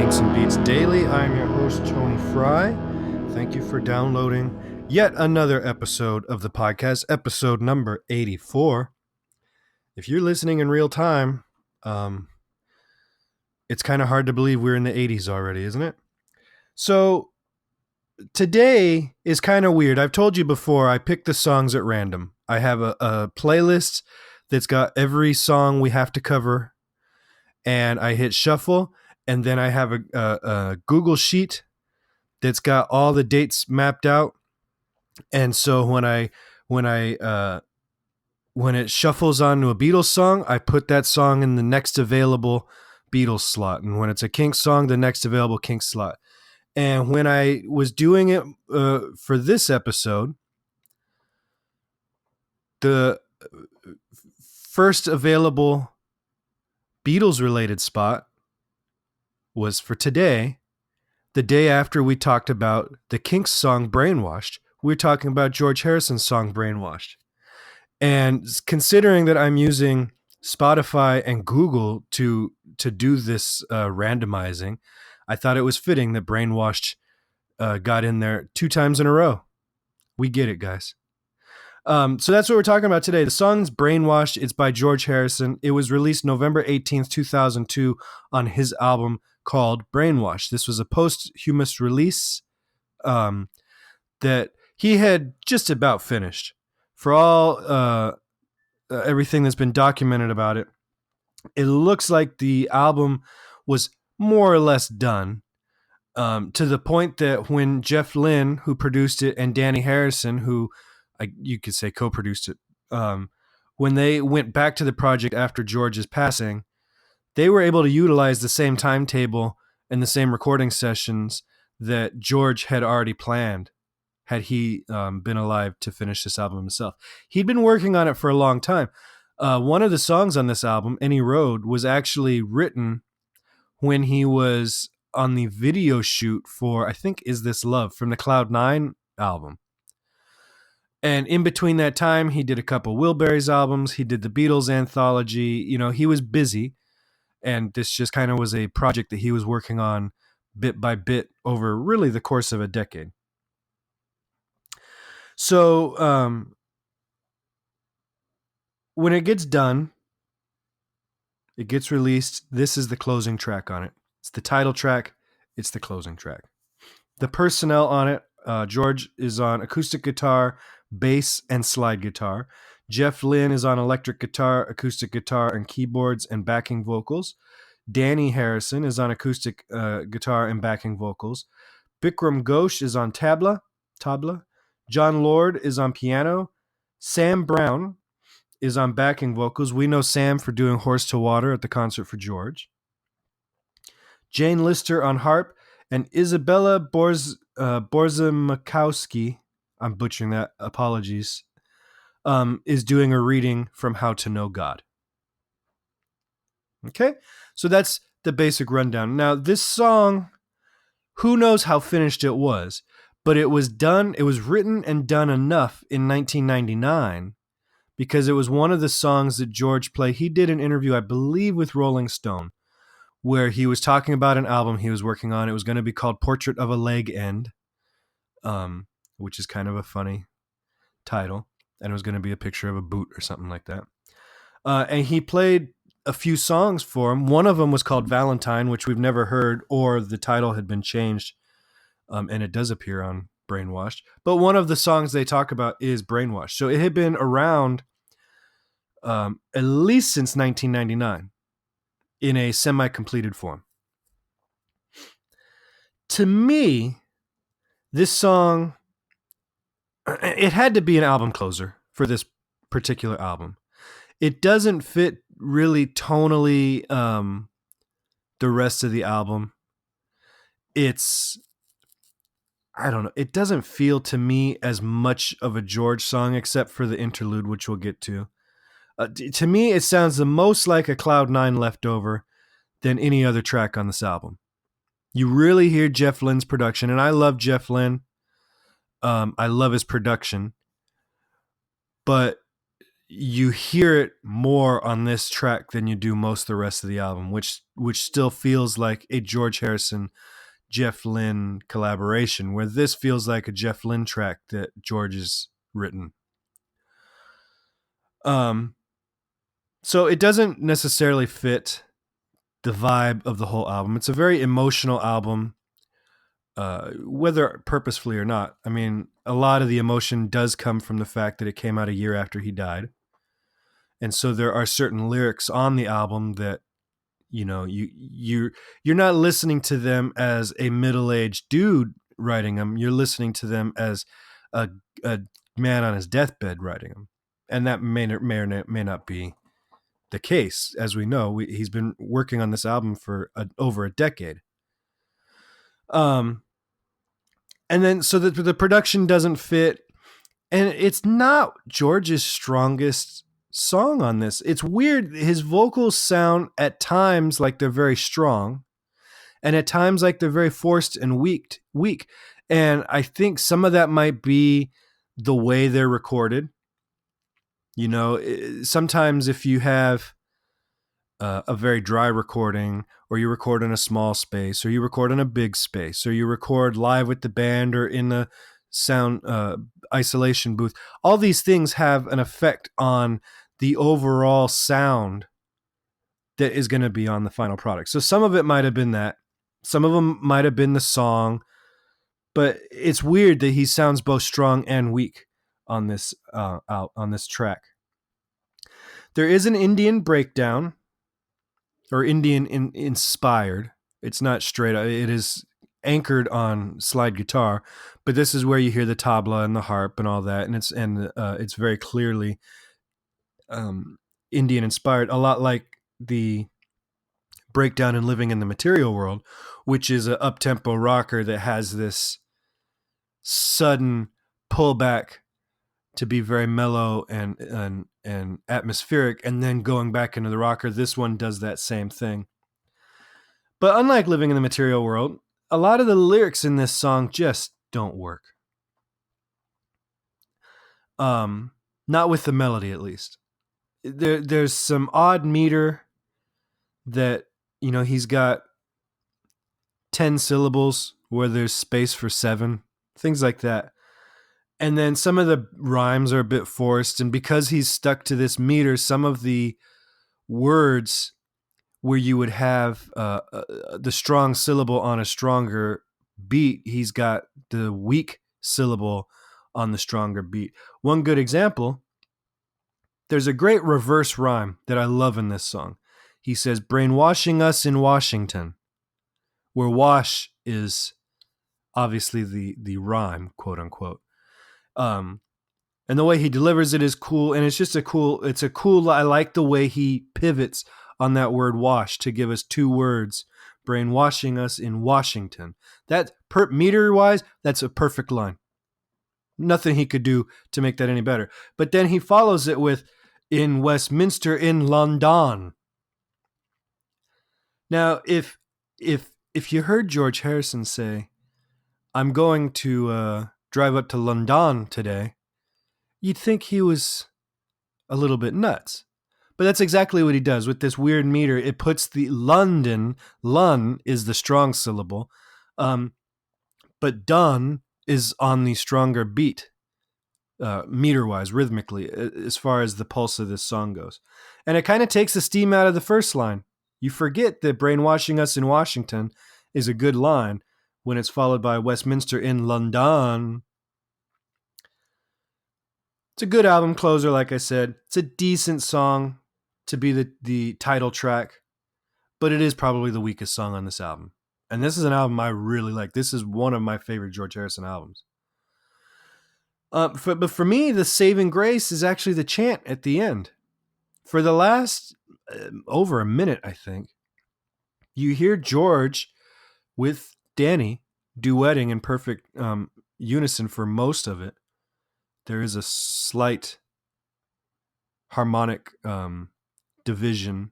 Saints and Beats Daily. I'm your host, Tony Fry. Thank you for downloading yet another episode of the podcast, episode number 84. If you're listening in real time, it's kind of hard to believe we're in the 80s already, isn't it? So today is kind of weird. I've told you before, I pick the songs at random. I have a playlist that's got every song we have to cover, and I hit shuffle, and then I have a Google sheet that's got all the dates mapped out. And so when it shuffles onto a Beatles song, I put that song in the next available Beatles slot, and when it's a Kinks song, the next available Kinks slot. And when I was doing it for this episode, the first available Beatles-related spot was for today, the day after we talked about the Kinks song Brainwashed. We're talking about George Harrison's song Brainwashed. And considering that I'm using Spotify and Google to do this randomizing, I thought it was fitting that Brainwashed got in there 2 times in a row. We get it, guys. So that's what we're talking about today. The song's Brainwashed. It's by George Harrison. It was released November 18th, 2002 on his album called Brainwashed. This was a posthumous release that he had just about finished. For all everything that's been documented about it, it looks like the album was more or less done, to the point that when Jeff Lynne, who produced it, and Danny Harrison, who you could say co-produced it, when they went back to the project after George's passing, they were able to utilize the same timetable and the same recording sessions that George had already planned had he been alive to finish this album himself. He'd been working on it for a long time. One of the songs on this album, Any Road, was actually written when he was on the video shoot for, I think, Is This Love, from the Cloud9 album. And in between that time, he did a couple Wilburys albums. He did the Beatles anthology. You know, he was busy. And this just kind of was a project that he was working on bit by bit over really the course of a decade. So when it gets done, it gets released. This is the closing track on it. It's the title track. It's the closing track. The personnel on it, George is on acoustic guitar, bass, and slide guitar. Jeff Lynne is on electric guitar, acoustic guitar, and keyboards and backing vocals. Danny Harrison is on acoustic guitar and backing vocals. Bikram Ghosh is on tabla. John Lord is on piano. Sam Brown is on backing vocals. We know Sam for doing Horse to Water at the concert for George. Jane Lister on harp, and Isabella Borzamakowski, I'm butchering that, apologies, is doing a reading from How to Know God. Okay, so that's the basic rundown. Now, this song, who knows how finished it was, but it was done, it was written and done enough in 1999 because it was one of the songs that George played. He did an interview, I believe, with Rolling Stone, where he was talking about an album he was working on. It was going to be called Portrait of a Leg End, which is kind of a funny title. And it was going to be a picture of a boot or something like that. And he played a few songs for him. One of them was called Valentine, which we've never heard, or the title had been changed. And it does appear on Brainwashed. But one of the songs they talk about is Brainwashed. So it had been around at least since 1999 in a semi-completed form. To me, this song, it had to be an album closer for this particular album. It doesn't fit really tonally the rest of the album. I don't know. It doesn't feel to me as much of a George song except for the interlude, which we'll get to. To me, it sounds the most like a Cloud9 leftover than any other track on this album. You really hear Jeff Lynne's production, and I love Jeff Lynne. I love his production. But you hear it more on this track than you do most of the rest of the album, which still feels like a George Harrison Jeff Lynne collaboration, where this feels like a Jeff Lynne track that George has written. So it doesn't necessarily fit the vibe of the whole album. It's a very emotional album, whether purposefully or not. I mean, a lot of the emotion does come from the fact that it came out a year after he died. And so there are certain lyrics on the album that, you know, you're not listening to them as a middle-aged dude writing them. You're listening to them as a man on his deathbed writing them. And that may or may not be the case. As we know, he's been working on this album for over a decade. And then so the production doesn't fit, and it's not George's strongest song on this. It's weird. His vocals sound at times like they're very strong, and at times like they're very forced and weak. And I think some of that might be the way they're recorded. You know, sometimes if you have a very dry recording, or you record in a small space, or you record in a big space, or you record live with the band or in a sound isolation booth, all these things have an effect on the overall sound that is going to be on the final product. So some of it might have been that, some of them might have been the song, but it's weird that he sounds both strong and weak on this on this track. There is an Indian breakdown, or Indian inspired. It's not straight. It is anchored on slide guitar, but this is where you hear the tabla and the harp and all that, and it's very clearly Indian inspired, a lot like the breakdown in Living in the Material World, which is an up-tempo rocker that has this sudden pullback to be very mellow and atmospheric, and then going back into the rocker. This one does that same thing. But unlike Living in the Material World, a lot of the lyrics in this song just don't work. Not with the melody, at least. There's some odd meter that, you know, he's got 10 syllables where there's space for 7, things like that. And then some of the rhymes are a bit forced, and because he's stuck to this meter, some of the words where you would have the strong syllable on a stronger beat, he's got the weak syllable on the stronger beat. One good example, there's a great reverse rhyme that I love in this song. He says, "Brainwashing us in Washington," where wash is obviously the rhyme, quote unquote. And the way he delivers it is cool, and it's a cool, I like the way he pivots on that word wash to give us 2 words, brainwashing us in Washington. That meter-wise, that's a perfect line. Nothing he could do to make that any better. But then he follows it with, in Westminster in London. Now, if you heard George Harrison say, "I'm going to drive up to London today," you'd think he was a little bit nuts. But that's exactly what he does with this weird meter. It puts the London, lun is the strong syllable, but done is on the stronger beat, meter-wise, rhythmically, as far as the pulse of this song goes. And it kind of takes the steam out of the first line. You forget that "Brainwashing us in Washington" is a good line when it's followed by "Westminster in London." It's a good album closer, like I said. It's a decent song to be the title track, but it is probably the weakest song on this album. And this is an album I really like. This is one of my favorite George Harrison albums. But for me, the saving grace is actually the chant at the end. For the last over a minute, I think, you hear George with Danny duetting in perfect unison for most of it. There is a slight harmonic division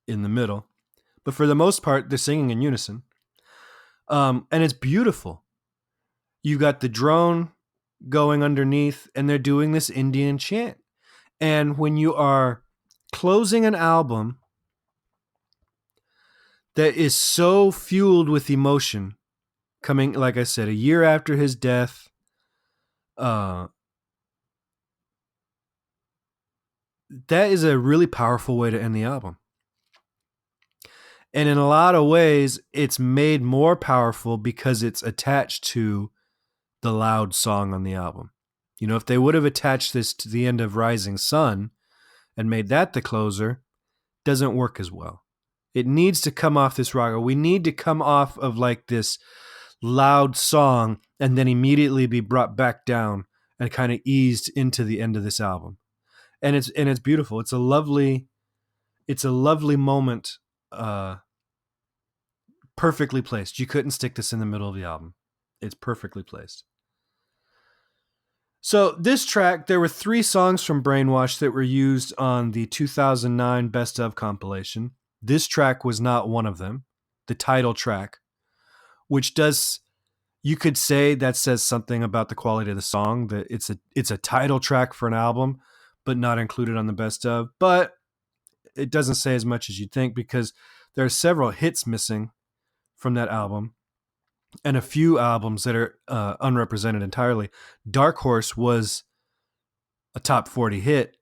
in the middle, but for the most part, they're singing in unison. And it's beautiful. You got the drone going underneath, and they're doing this Indian chant. And when you are closing an album that is so fueled with emotion, coming, like I said, a year after his death, that is a really powerful way to end the album. And in a lot of ways, it's made more powerful because it's attached to the loud song on the album. You know, if they would have attached this to the end of Rising Sun and made that the closer, doesn't work as well. It needs to come off this rocker. We need to come off of like this loud song and then immediately be brought back down and kind of eased into the end of this album. And it's beautiful. It's a lovely moment, perfectly placed. You couldn't stick this in the middle of the album. It's perfectly placed. So this track, there were 3 songs from Brainwashed that were used on the 2009 Best Of compilation. This track was not one of them, the title track, which does, you could say that says something about the quality of the song, that it's a title track for an album, but not included on the Best Of. But it doesn't say as much as you'd think, because there are several hits missing from that album and a few albums that are unrepresented entirely. Dark Horse was a top 40 hit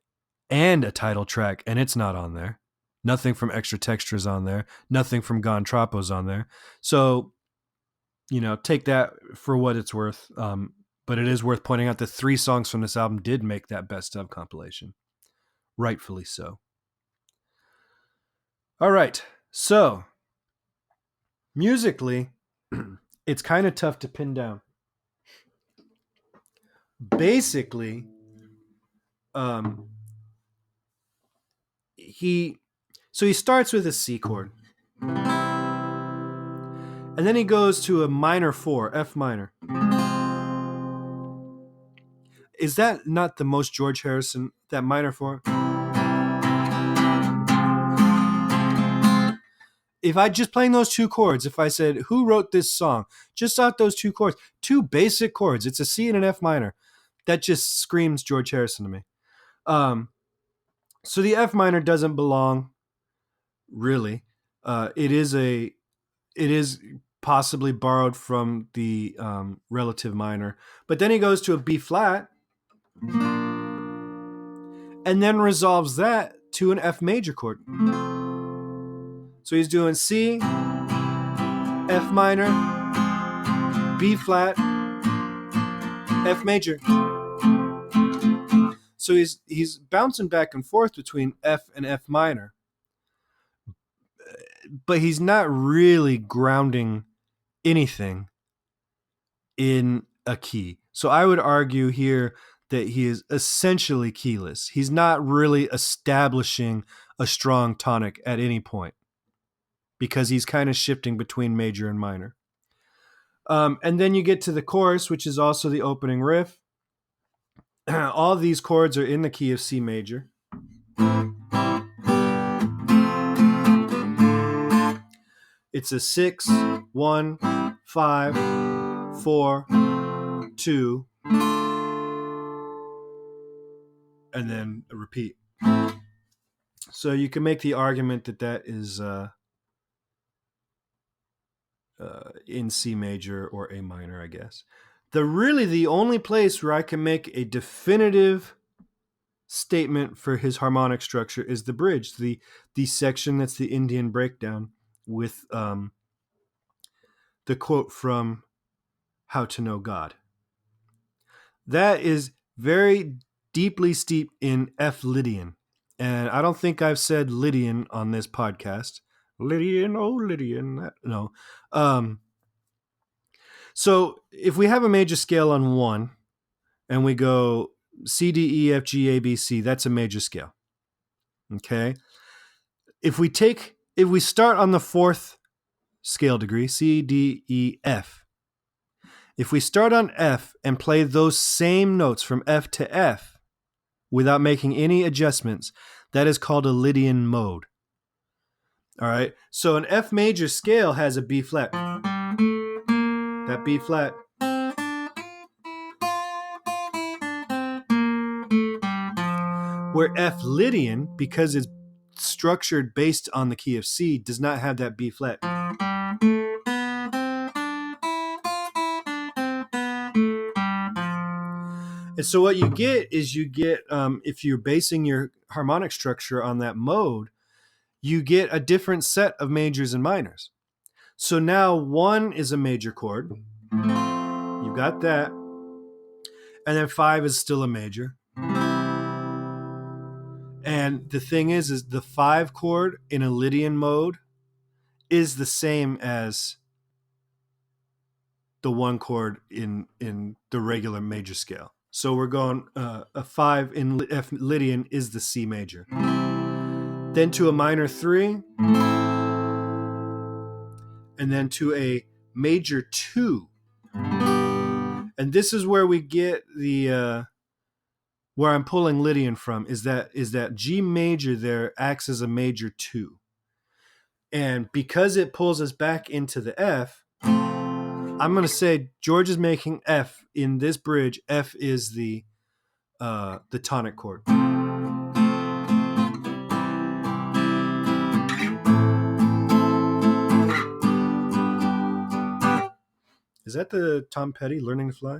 and a title track, and it's not on there. Nothing from Extra Textures on there. Nothing from Gon Trapo's on there. So, you know, take that for what it's worth. But it is worth pointing out that 3 songs from this album did make that Best Of compilation. Rightfully so. All right. So, musically, it's kind of tough to pin down. Basically, he starts with a C chord. And then he goes to a minor 4, F minor. Is that not the most George Harrison, that minor 4? If I just playing those 2 chords, if I said, who wrote this song? Just off those 2 chords, 2 basic chords. It's a C and an F minor. That just screams George Harrison to me. So the F minor doesn't belong, really. It is possibly borrowed from the relative minor. But then he goes to a B flat and then resolves that to an F major chord. So he's doing C, F minor, B flat, F major. So he's bouncing back and forth between F and F minor. But he's not really grounding anything in a key. So I would argue here that he is essentially keyless. He's not really establishing a strong tonic at any point because he's kind of shifting between major and minor. And then you get to the chorus, which is also the opening riff. All these chords are in the key of C major. It's a 6, 1, 5, 4, 2, and then a repeat. So you can make the argument that that is in C major or A minor, I guess. The only place where I can make a definitive statement for his harmonic structure is the bridge, the section that's the Indian breakdown with the quote from How to Know God. That is very deeply steeped in F Lydian. And I don't think I've said Lydian on this podcast. Lydian, oh Lydian. No. So if we have a major scale on 1 and we go C, D, E, F, G, A, B, C, that's a major scale. Okay. If we start on the 4th scale degree, C, D, E, F. If we start on F and play those same notes from F to F without making any adjustments, that is called a Lydian mode. All right. So an F major scale has a B flat. That B flat. Where F Lydian, because it's structured based on the key of C, does not have that B flat. And so what you get is if you're basing your harmonic structure on that mode, you get a different set of majors and minors. So now 1 is a major chord. You've got that. And then 5 is still a major. And the thing is the 5 chord in a Lydian mode is the same as the 1 chord in the regular major scale. So we're going a 5 in F Lydian is the C major. Then to a minor 3, and then to a major 2. And this is where we get the where I'm pulling Lydian from is that G major there acts as a major 2. And because it pulls us back into the F, I'm going to say George is making F in this bridge. F is the tonic chord. Is that the Tom Petty Learning to Fly?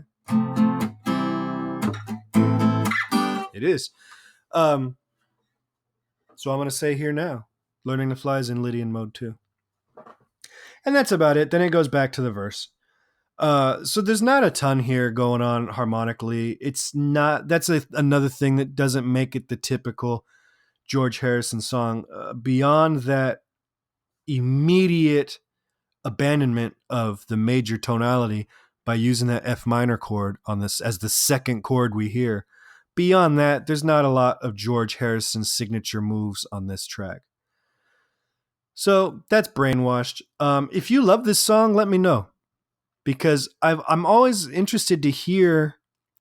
It is. So I'm going to say here now, Learning to Fly is in Lydian mode 2. And that's about it. Then it goes back to the verse. So there's not a ton here going on harmonically. It's not. That's another thing that doesn't make it the typical George Harrison song. Beyond that immediate abandonment of the major tonality by using that F minor chord on this as the second chord we hear. Beyond that, there's not a lot of George Harrison's signature moves on this track. So that's Brainwashed. If you love this song, let me know, because I'm always interested to hear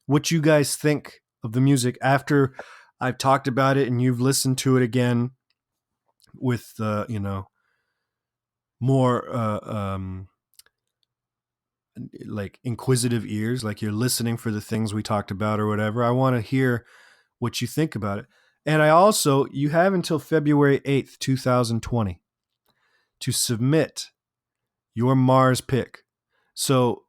what you guys think of the music after I've talked about it and you've listened to it again with more like inquisitive ears, like you're listening for the things we talked about or whatever. I want to hear what you think about it. And you have until February 8th, 2020 to submit your Mars pick. So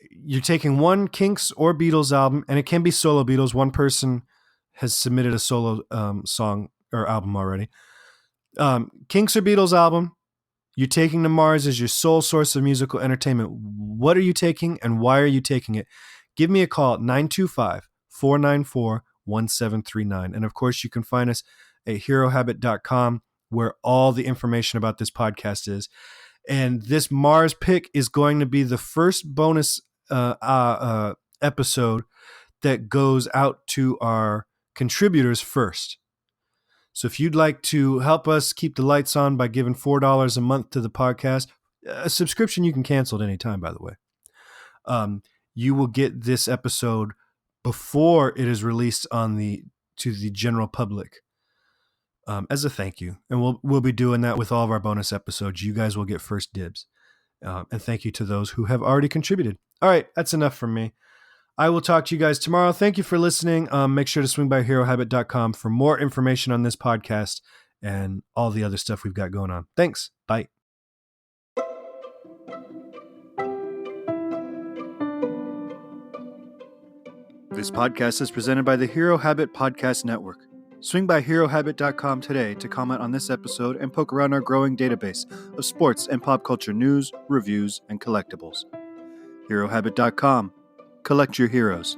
you're taking one Kinks or Beatles album, and it can be solo Beatles. One person has submitted a solo song or album already. Kinks or Beatles album, you're taking to Mars as your sole source of musical entertainment. What are you taking and why are you taking it? Give me a call at 925-494-1739. And of course, you can find us at herohabit.com, where all the information about this podcast is. And this Mars pick is going to be the first bonus episode that goes out to our contributors first. So if you'd like to help us keep the lights on by giving $4 a month to the podcast, a subscription you can cancel at any time, by the way, you will get this episode before it is released to the general public as a thank you. And we'll be doing that with all of our bonus episodes. You guys will get first dibs. And thank you to those who have already contributed. All right, that's enough from me. I will talk to you guys tomorrow. Thank you for listening. Make sure to swing by herohabit.com for more information on this podcast and all the other stuff we've got going on. Thanks. Bye. This podcast is presented by the Hero Habit Podcast Network. Swing by herohabit.com today to comment on this episode and poke around our growing database of sports and pop culture news, reviews, and collectibles. herohabit.com. Collect your heroes.